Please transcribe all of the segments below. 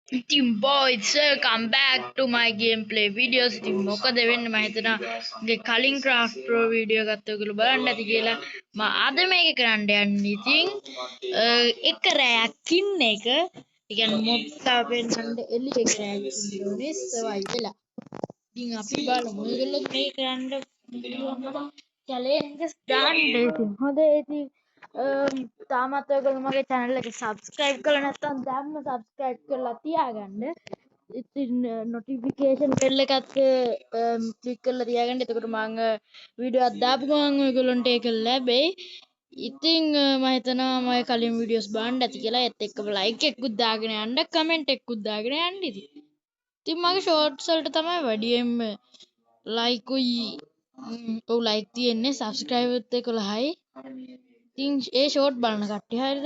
ඉතින් boys come back to my gameplay videos. ඉතින් මොකද වෙන්නේ මම හිතනවා මගේ කලින් craft pro වීඩියෝ එකත් ඔයගොල්ලෝ බලන්න ඇති කියලා. මම අද මේක කරන්න යන්නේ. ඉතින් එක රැයකින් එක ඒ කියන්නේ මොබ්ස් තාපෙන්සන්ට එළිය රැයකින් ඕනේ සර්වයිව් වෙලා. ඉතින් අපි බලමු ඔයගොල්ලෝ මේක කරන්න පුළුවන් චැලෙන්ජස් දාන්න. ඉතින් හොඳයි. ඉතින් තාමත් ඔයගොල්ලෝ මගේ channel එක subscribe කරලා නැත්නම් දැම්ම subscribe කරලා තියාගන්න. ඉතින් notification bell එකත් click කරලා තියාගන්න. එතකොට මම වීඩියෝ එකක් දාපු ගමන් ඔයගොල්ලන්ට ඒක ලැබෙයි. ඉතින් මම හිතනවා මම කලින් වීඩියෝස් බලන්න ඇති කියලා. ඒත් එක්කම like එකකුත් දාගෙන යන්න, comment එකකුත් දාගෙන යන්න ඉතින් මගේ shorts වලට තමයි වැඩියෙන්ම like උයි ඔව් like තියෙන්නේ, subscribe උත් 11යි. ඉතින් ඒ short බලන කට්ටිය හරියද?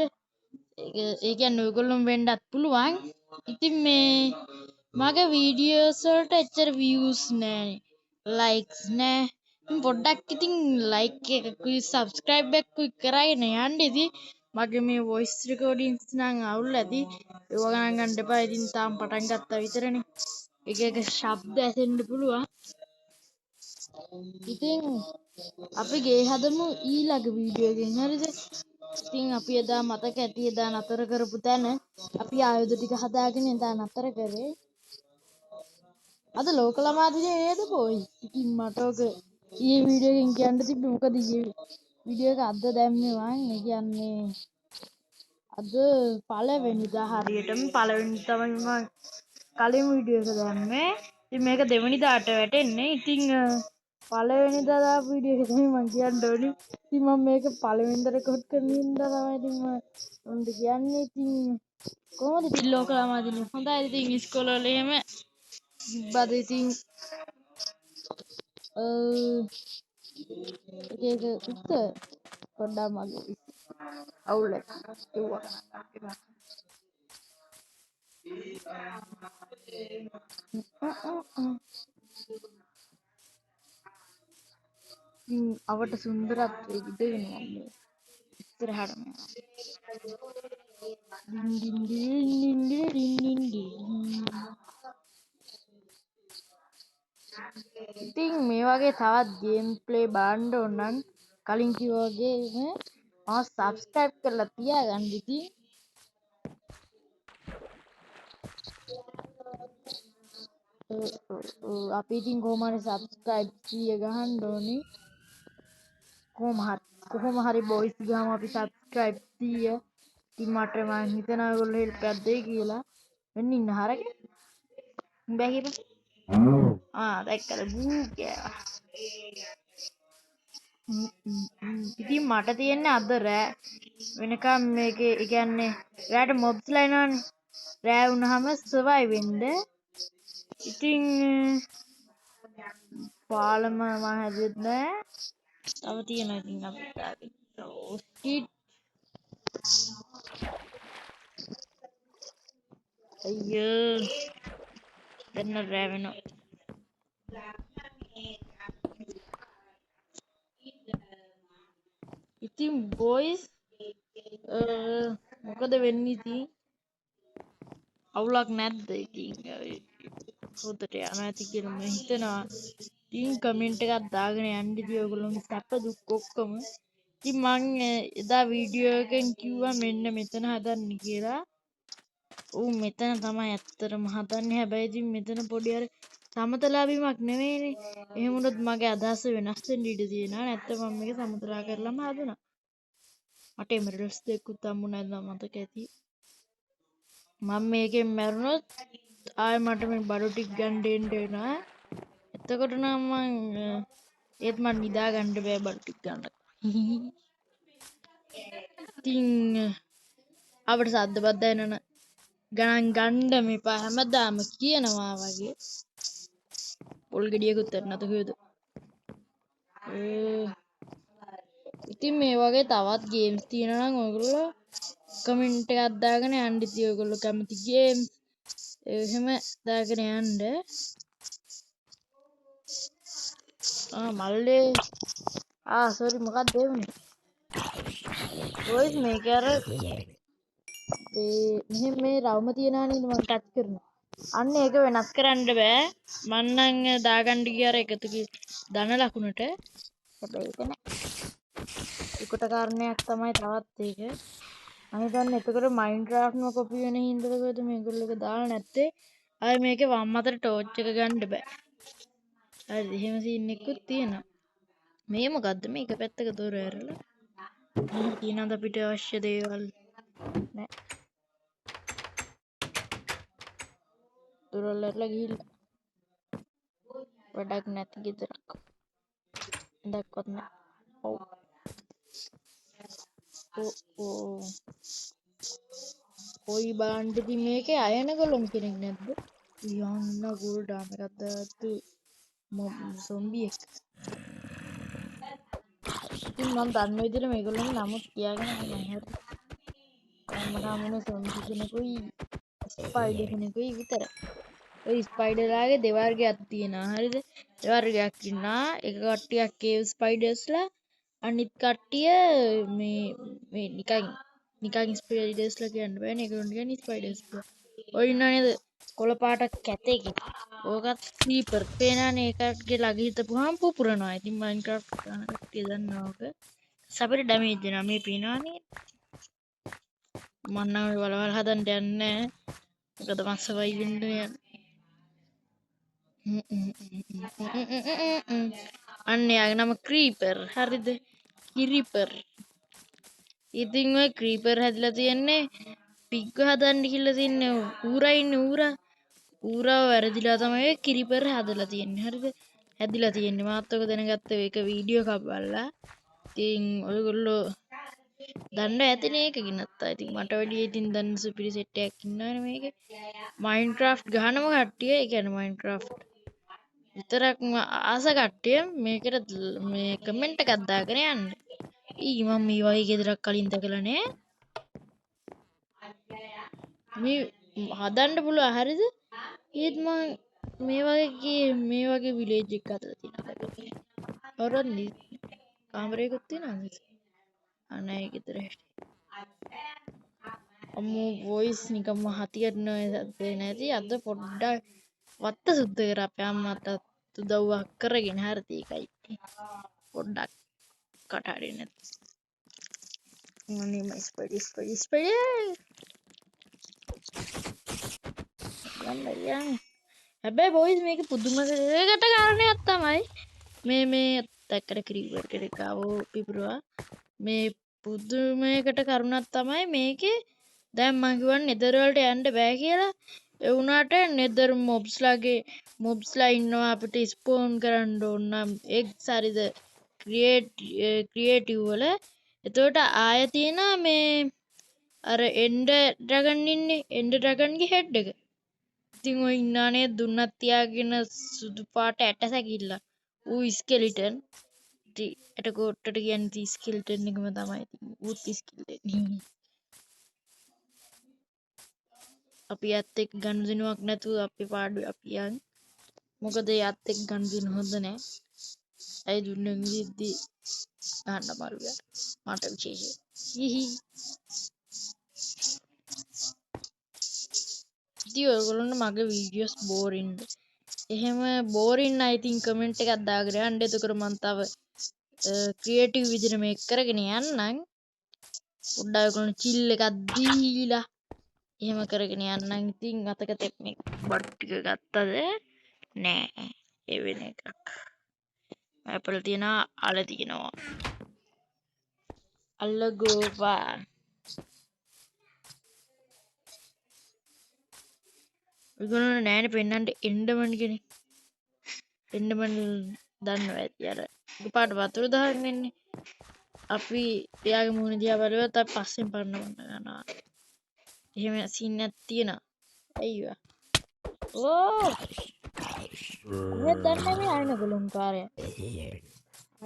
ඒ කියන්නේ ඔයගොල්ලොම වෙන්නත් පුළුවන්. ඉතින් මේ මගේ වීඩියෝස් වලට එච්චර views නෑනේ, likes නෑ. පොඩ්ඩක් ඉතින් like එකකුයි subscribe එකකුයි කරගෙන යන්න. ඉතින් මගේ මේ voice recordings නම් අවුල් ඇති. ඒවා ගණන් ගන්න එපා. ඉතින් තාම පටන් ගත්තා විතරනේ. එක එක ශබ්ද ඇසෙන්න පුළුවන්. ඉතින් අපි ගේ හදමු ඊළඟ වීඩියෝ එකෙන් හරිද? ඉතින් අපි එදා මතක ඇති එදා නතර කරපු තැන අපි ආයුධ ටික හදාගෙන එදා නතර කරේ. අද ලෝක ළමා දිනේ නේද පොයි? ඉතින් මට ඔක ඊයේ වීඩියෝ එකෙන් කියන්න තිබ්බේ මොකද ඊයේ වීඩියෝ එක අද දැම්මේ මං. ඒ කියන්නේ අද පළවෙනිදා හරියටම පළවෙනි තමයි මම කලින් වීඩියෝ එක දැම්මේ. ඉතින් මේක දෙවෙනිදාට වැටෙන්නේ. ඉතින් පළවෙනිදා දාපු වීඩියෝ එක තමයි මම කියන්න ඕනේ. ඉතින් මම මේක පළවෙනිදා රෙකෝඩ් කරන හින්දා තමයි ඉතින් මම උන්ට කියන්නේ. ඉතින් කොහොමද ඉතින් ලෝක ළමා දිනේ? හොඳයි. ඉතින් ඉස්කෝලේ වල එහෙම බද ඉතින් ඒක උත්තර පොඩ්ඩක් මගේ අවුල් එක කිව්වා. අවට සුන්දරත්වයේ ඉඳගෙන යන්නේ ඉස්සරහට ඉතින් මේ වගේ තවත් ගේම් ප්ලේ බලන්න ඕන නම් කලින් කිව්වා වගේ subscribe කරලා තියාගන්න. ඉතින් අපි ඉතින් කොහොම හරි subscribe 100 ගහන්න ඕනේ. කොහොම හරි boys ගාම අපි subscribe 100. ඉතින් මට මං හිතනවා ඔයගොල්ලෝ help එකක් දෙයි කියලා. වෙන්න ඉන්න හරකේ. බෑ කියපන්. දැක්කද බූ කියලා. ඉතින් මට තියෙන්නේ අද රෑ වෙනකම් මේකේ ඒ කියන්නේ රෑට මොබ්ස්ලා එනවනේ. රෑ වුණාම සර්වයිව් වෙන්න. ඉතින් පාලම මම හැදුවෙත් නෑ. තව තියෙනවා ඉතින් අපිට ස්කිට් අයියෝ දැන් රෑ වෙනවා. ඉතින් boys මොකද වෙන්නේ ඉතින් අවුලක් නැද්ද? ඉතින් හොදට යනවා ඇති කියලා මම හිතනවා. ඉතින් කමෙන්ට් එකක් දාගෙන යන්න. ඉතින් ඔයගොල්ලෝගේ සැප දුක් ඔක්කොම. ඉතින් මං එදා වීඩියෝ එකෙන් කිව්වා මෙන්න මෙතන හදන්න කියලා. මෙතන තමයි ඇත්තටම හදන්නේ. හැබැයි ඉතින් මෙතන පොඩි අර සමතලා බිමක් නෙමෙයිනේ. එහෙම වුණොත් මගේ අදහස වෙනස් වෙන්න ඉඩ තියෙනවා. නැත්නම් මම මේක සමතලා කරලාම හදුනා. මට එමරල්ඩ්ස් දෙකකුත් හම්බුණා නේද මතක ඇති. මම මේකෙන් මැරුණොත් ආයෙ මට මේ බඩු ටික ගන්න දෙන්න වෙනවා. එතකොට නම් මං ඒත් මට නිදා ගන්න බෑ බඩු ටික ගන්න. ඉතින් අපිට සද්ද බද්ද එනන ගණන් ගන්න මෙපා හැමදාම කියනවා වගේ. පොල් ගෙඩියකුත් නැත කිව්වද? ඉතින් මේ වගේ තවත් ගේම්ස් තියෙනවා නම් ඔයගොල්ලෝ කමෙන්ට් එකක් දාගෙන යන්න. ඉතින් ඔයගොල්ලෝ කැමති ගේම්ස් එහෙම දාගෙන යන්න. මල්ලේ සෝරි මොකක්ද ඒ වුනේ? boys මේක අර මෙහෙම මේ රවුම තියනවා නේද මම ටච් කරනවා. අන්න ඒක වෙනස් කරන්න බෑ. මං නම් දාගන්න ගියාර එකතු ධන ලකුණට. හැබැයි ඒක නෑ. ඒකට කාරණයක් තමයි තවත් ඒක. මම හිතන්නේ එතකොට මයින්ක්‍රාෆ්ට්ම කොපි වෙන හින්දාද මේගොල්ලෝ ඒක දාලා නැත්තේ. අය මේකේ වම් අතට ටෝච් එක ගන්න බෑ. හරිද? එහෙම සීන් එකකුත් තියෙනවා. මේ මොකද්ද මේක පැත්තක දොර ඇරලා. මෙහි තියෙනවද අපිට අවශ්‍ය දේවල්? නෑ. දොරවල් ඇරලා ගිහිල්ලා. වැඩක් නැති ගෙදරක්. දැක්කොත් නෑ. ඔව්. ඕ. කොයි බාණ්ඩ ඉතින් මේකේ අයන ගොල්ලොම කෙනෙක් නැද්ද? යන්න ගොල්ඩා එකක් දාතු සොම්බියෙක්. ඉතින් මම දන්න විදිහට මේගොල්ලන්ගේ නමුත් කියාගෙන මම හරි. මට හමුනේ සොම්බි කෙනෙකුයි ස්පයිඩර් කෙනෙකුයි විතරයි. ඔය ස්පයිඩර්ලාගේ දෙවර්ගයක් තියෙනවා. හරිද? දෙවර්ගයක් ඉන්නවා. එක කට්ටියක් කේව් ස්පයිඩර්ස්ලා අනිත් කට්ටිය මේ නිකන් ස්පයිඩර්ස්ලා කියන්න බෑනේ. ඒගොල්ලෝ කියන්නේ ස්පයිඩර්ස්ලා. ඔය ඉන්නා නේද? කොළ පාට කැතේකේ. ඕකත් ස්ලීපර්. පේනානේ ඒකගේ ළඟ හිටපුවාම පුපුරනවා. ඉතින් මයින්ක්‍රාෆ්ට් කරන කට්ටිය දන්නවා ඕක. සපිට ඩැමේජ් දෙනවා. මේ පේනවනේ. මම නම් වලවල් හදන්න යන්නේ නැහැ. මොකද මම සර්වයිව් වෙන්න යන්නේ. අන්න යාගේ නම ක්‍රීපර්. හරිද? කිරිපර්. ඉතින් ඔය ක්‍රීපර් හැදලා තියන්නේ පිග්ග හදන්න කියලා තියන්නේ ඌරා ඉන්නේ ඌරා. ඌරාව වැරදිලා තමයි කිරිපර් හදලා තියන්නේ. හරිද? හැදිලා තියන්නේ. මාත් ඔක දැනගත්ත එක වීඩියෝ එකක් බලලා. ඉතින් ඔයගොල්ලෝ දන්න ඇතිනේ ඒක ගිනත්තා. ඉතින් මට වැඩිය ඉතින් දන්න සුපිරි සෙට් එකක් ඉන්නවනේ මේකේ. මයින්ක්‍රාෆ්ට් ගහනම කට්ටිය, ඒ කියන්නේ මයින්ක්‍රාෆ්ට් විතරක්ම ආස කට්ටිය මේකට මේ කමෙන්ට් එකක් දාගෙන යන්න. ඊ මම මේ වගේ ගෙදරක් කලින් දැකලා නෑ. මේ හදන්න පුළුවන් හරිද? ඒත් මම මේ වගේ විලේජ් එකක් හදලා තියෙනවා. හොරන්නේ කාමරයකුත් තියෙනවද? අනේ ගෙදර අම්මෝ වොයිස් නිකම්ම හතියට නෑ නැති අද පොඩ්ඩක් වත්ත සුද්ධ කර අපේ අම්මට උදව්වක් කරගෙන හරිද ඒකයි පොඩ්ඩක් කටහරින්න නැති මොනේ ස්පයිඩර් යන්න හැබැයි බොයිස් මේක පුදුම දෙයකට කාරණයක් තමයි මේ දැක්කට ක්‍රීපර් කෙනෙක් ආවෝ පිපුරුවා මේ පුදුමයකට කරුණක් තමයි මේකේ දැන් මං කිව්වනේ නෙදර් වලට යන්න බෑ කියලා ඒ වුණාට නෙදර් මොබ්ස්ලා ඉන්නවා අපිට ස්පෝන් කරන්න ඕන නම් එග්ස් හරිද ක්‍රියේටිව් වල එතකොට ආය තියෙනවා මේ අර එන්ඩර් ඩ්‍රැගන් ඉන්නේ එන්ඩර් ඩ්‍රැගන්ගේ හෙඩ් එක ඉතින් ඔය ඉන්නානේ දුන්නත් තියාගෙන සුදු පාට ඇට සැකිල්ල ඌ ස්කෙලිටන් එතකොටට කියන්නේ ස්කෙලිටන් එකම තමයි ඌත් ස්කෙලිටන් අපි යත් එක්ක ගනුදෙනුවක් නැතුව අපේ පාඩුවේ අපි යන් මොකද යත් එක්ක ගනුදෙනු හොඳ නෑ ඇයි දුන්නේ විදිහදී ගන්න අමාරුයි මට විශේෂයි හිහි ඉතින් ඔයගොල්ලන්ට මගේ වීඩියෝස් බෝරින්ද එහෙම බෝරින් නම් ඉතින් කමෙන්ට් එකක් දාගෙන යන්න එතකොට මම තව ක්‍රියේටිව් විදිහට මේක කරගෙන යන්නම් පොඩ්ඩක් ඔයගොල්ලෝ චිල් එකක් දීලා එහෙම කරගෙන යන්නම් ඉතින් අතක තෙක්නික් බඩ් ටික ගත්තද නෑ ඒ වෙන එකක් ඇපල් තියනවා අල තියනවා අල්ල ගෝවා ඔයගොල්ලෝ නෑනේ පෙන්නන්න එන්ඩමන් කෙනෙක් එන්ඩමන් දන්නවා ඇති අර එකපාරට වතුර දාගෙන ඉන්නේ අපි එයාගේ මූණ දිහා බලුවත් අපි පස්සෙන් පරණ ගන්නවා එහෙම සීන් එකක් තියෙනවා අයියෝ ඕ මේ දන්නේ මේ අයන ගොළුන් කාර්යය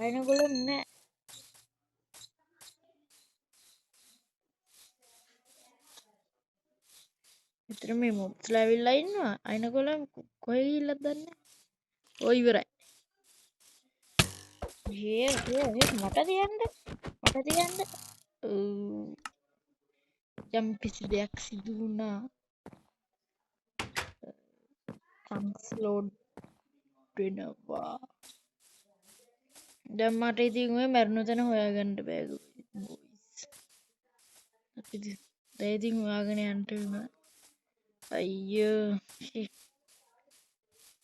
අයන ගොළුන් නෑ විතර මේ මොබ්ස්ලා ඇවිල්ලා ඉන්නවා අයන ගොළුන් කොහෙ ගිහිල්ලාද දන්නේ ඔය ඉවරයි මට තියන්න යම් කිසි දෙයක් සිදු වුණා සංස්ලෝඩ් වෙනවා දැන් මට ඉතින් ඔය මැරුණු තැන හොයාගන්න බෑ බොයිස් දැන් ඉතින් හොයාගෙන යන්න වෙනවා අයියෝ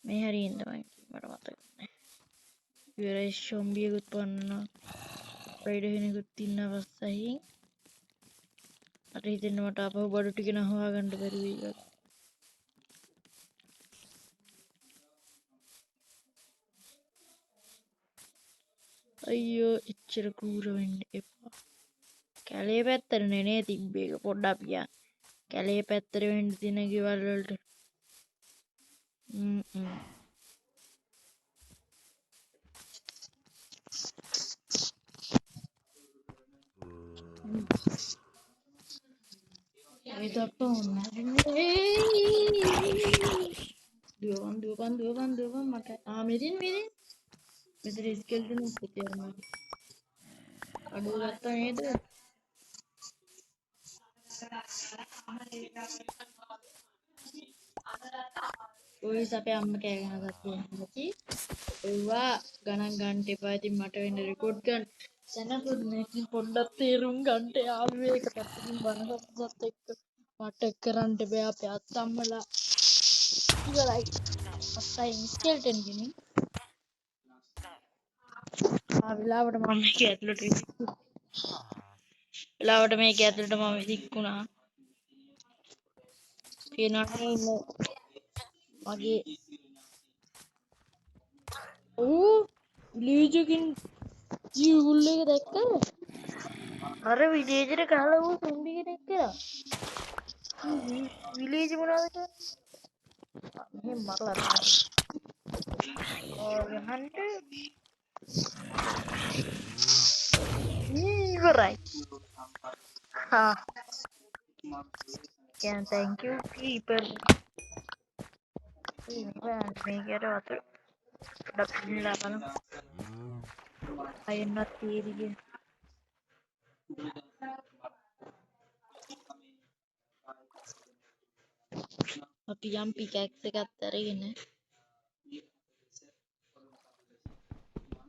මේ හරියෙන් තමයි මට මතක නැහැ ඉවරයි සොම්බියෙකුත් පන්නවා රයිඩර් කෙනෙකුත් ඉන්නවා පස්සෙන් මට හිතෙන්නේ මට ආපහු බඩු ටික නම් හොයාගන්න බැරි වෙයි කියලා අයියෝ එච්චර කූර වෙන්න එපා කැලේ පැත්තට නේ තිබ්බේ ඒක පොඩ්ඩක් පියා කැලේ පැත්තට වෙන්න තියෙන ගෙවල් වලට itu apa dua makan mirin bisa skill tu seperti apa aduh datang itu Oi sampai amma kayak nggak nanti Ewa ganan gante pati mata yang record kan sana tuh naikin pondat terung gante awe katakan bana satu mata keran tebe apa atamala juga lagi apa yang skeleton gini විලාවට මම මේක ඇතුළට විලාවට මේක ඇතුළට මම ඉක්ුණා පේනවනේ ඉන්න මගේ විලේජකින් ජීවුල් එක දැක්කද අර විලේජෙට ගහලා වූ සොම්බි කෙනෙක් කියලා විලේජ් මොනවද මෙහෙම මරලා ගහන්න ඉවරයි can thank you people මේකට වතුර පොඩ්ඩක් පිළිලා බලමු අයන්නත් තීරිය අපි යම් පිකැක්ස් එකක් අරගෙන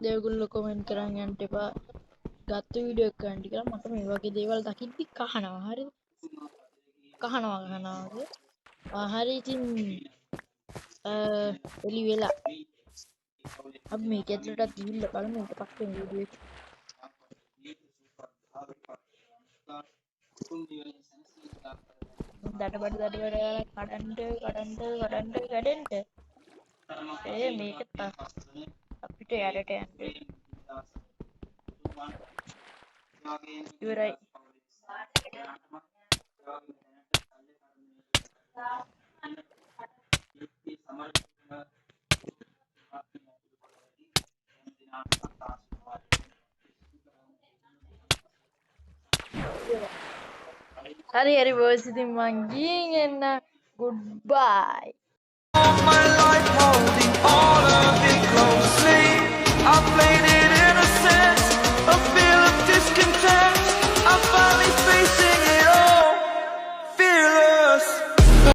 දේවගුල්ල කමෙන්ට් කරන් යන්න එපා ගත්ත වීඩියෝ එක ගන්න කියලා මට මේ වගේ දේවල් දකිද්දි කහනවා හරිද කහනවා හරි ඉතින් එලි වෙලා අපි මේක ඇතුළටත් ගිහිල්ලා බලමු ඊට පස්සේ වීඩියෝ එක දඩබඩ කඩන්න මේක අපිට යට යන්න ඉවරයි hari boys ඉතින් මං ගිහින් එන්න goodbye